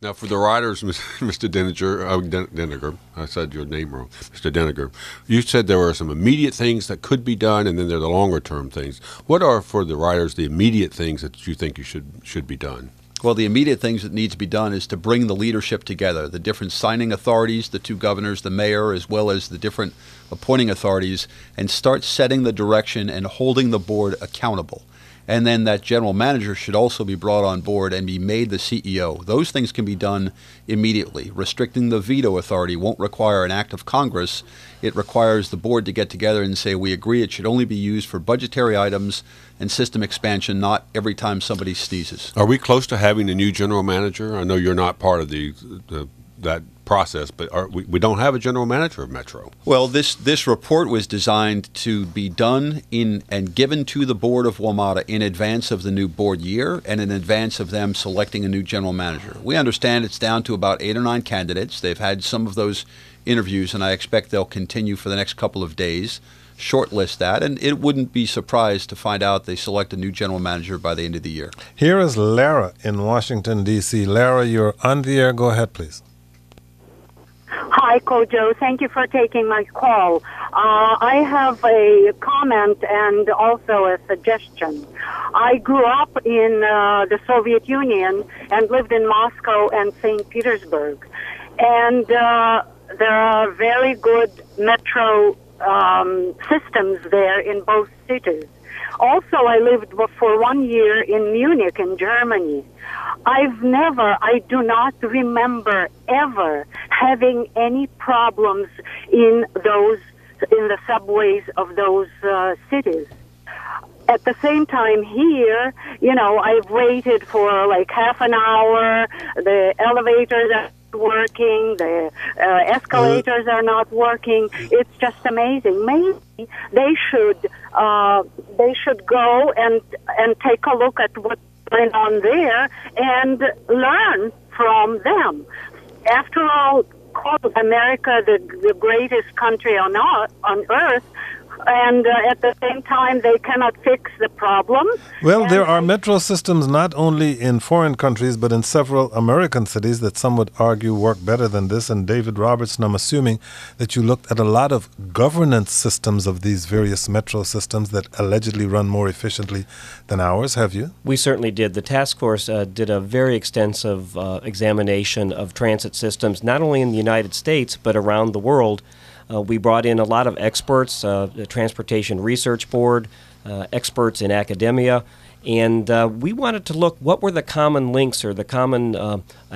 Now, for the riders, Mr. Denninger, I said your name wrong, Mr. Denninger, you said there were some immediate things that could be done, and then there are the longer-term things. What are, for the riders, the immediate things that you think should be done? Well, the immediate things that need to be done is to bring the leadership together, the different signing authorities, the two governors, the mayor, as well as the different appointing authorities, and start setting the direction and holding the board accountable. And then that general manager should also be brought on board and be made the CEO. Those things can be done immediately. Restricting the veto authority won't require an act of Congress. It requires the board to get together and say, we agree it should only be used for budgetary items and system expansion, not every time somebody sneezes. Are we close to having a new general manager? I know you're not part of that process, but we don't have a general manager of Metro. Well, this report was designed to be done in and given to the board of WMATA in advance of the new board year and in advance of them selecting a new general manager. We understand it's down to about 8 or 9 candidates. They've had some of those interviews, and I expect they'll continue for the next couple of days, shortlist that, and it wouldn't be surprised to find out they select a new general manager by the end of the year. Here is Lara in Washington, D.C. Lara, you're on the air. Go ahead, please. Hi, Kojo. Thank you for taking my call. I have a comment and also a suggestion. I grew up in the Soviet Union and lived in Moscow and St. Petersburg. And there are very good metro systems there in both cities. Also, I lived for 1 year in Munich in Germany. I do not remember ever having any problems in the subways of those cities. At the same time here, I've waited for like half an hour. The elevators are not working. The escalators are not working. It's just amazing. Maybe they should go and take a look at what's going on there and learn from them. After all, call America the greatest country on earth, and at the same time, they cannot fix the problem. Well, there are metro systems not only in foreign countries, but in several American cities that some would argue work better than this. And David Robertson, I'm assuming that you looked at a lot of governance systems of these various metro systems that allegedly run more efficiently than ours, have you? We certainly did. The task force did a very extensive examination of transit systems, not only in the United States, but around the world. We brought in a lot of experts, the Transportation Research Board, experts in academia, and we wanted to look what were the common links or the common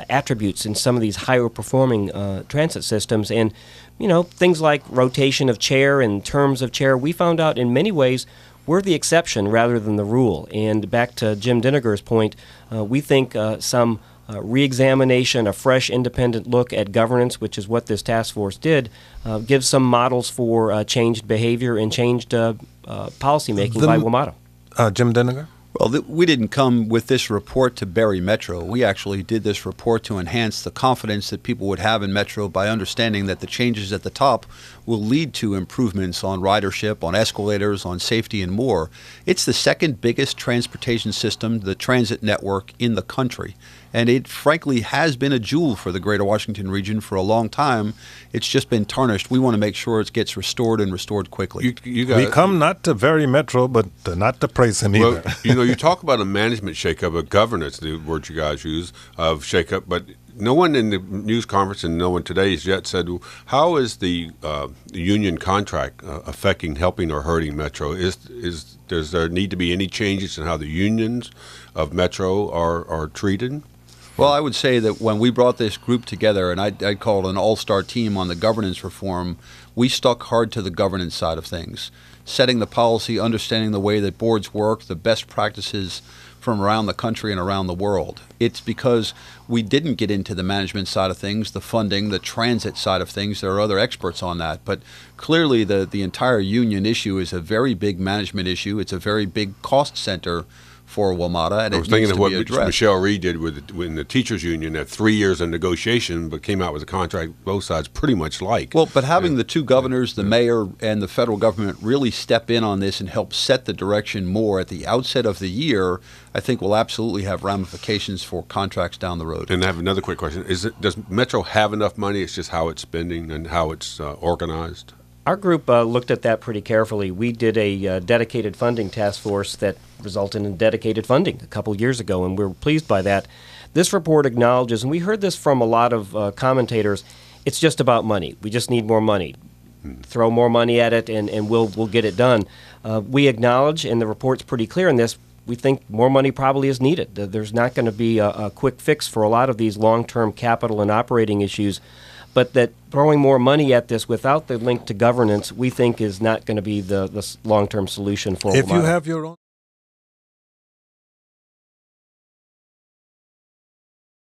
attributes in some of these higher performing transit systems. And, things like rotation of chair and terms of chair, we found out in many ways we're the exception rather than the rule. And back to Jim Dinegar's point, we think some re-examination, a fresh, independent look at governance, which is what this task force did, gives some models for changed behavior and changed policymaking by WMATA. Jim Dinegar? Well, we didn't come with this report to bury Metro. We actually did this report to enhance the confidence that people would have in Metro by understanding that the changes at the top will lead to improvements on ridership, on escalators, on safety, and more. It's the second biggest transportation system, the transit network in the country. And it frankly has been a jewel for the greater Washington region for a long time. It's just been tarnished. We want to make sure it gets restored and restored quickly. We come not to vary Metro, but not to praise him either. Well, you talk about a management shakeup, a governance, the word you guys use, of shakeup, but no one in the news conference and no one today has yet said, how is the union contract helping or hurting Metro? Does there need to be any changes in how the unions of Metro are treated? Well, I would say that when we brought this group together, and I'd call it an all-star team on the governance reform, we stuck hard to the governance side of things, setting the policy, understanding the way that boards work, the best practices from around the country and around the world. It's because we didn't get into the management side of things, the funding, the transit side of things. There are other experts on that. But clearly the entire union issue is a very big management issue. It's a very big cost center for WMATA, and I it was thinking needs of to what be addressed. Michelle Reed did when the teachers union had 3 years of negotiation, but came out with a contract both sides pretty much like. Well, but having the two governors, the mayor, and the federal government really step in on this and help set the direction more at the outset of the year, I think will absolutely have ramifications for contracts down the road. And I have another quick question. Does Metro have enough money? It's just how it's spending and how it's organized? Our group looked at that pretty carefully. We did a dedicated funding task force that resulted in dedicated funding a couple years ago, and we were pleased by that. This report acknowledges, and we heard this from a lot of commentators, it's just about money. We just need more money. Throw more money at it, and we'll get it done. We acknowledge, and the report's pretty clear in this, we think more money probably is needed. There's not going to be a quick fix for a lot of these long-term capital and operating issues, but that throwing more money at this without the link to governance, we think is not going to be the long-term solution for If you WMATA. have your own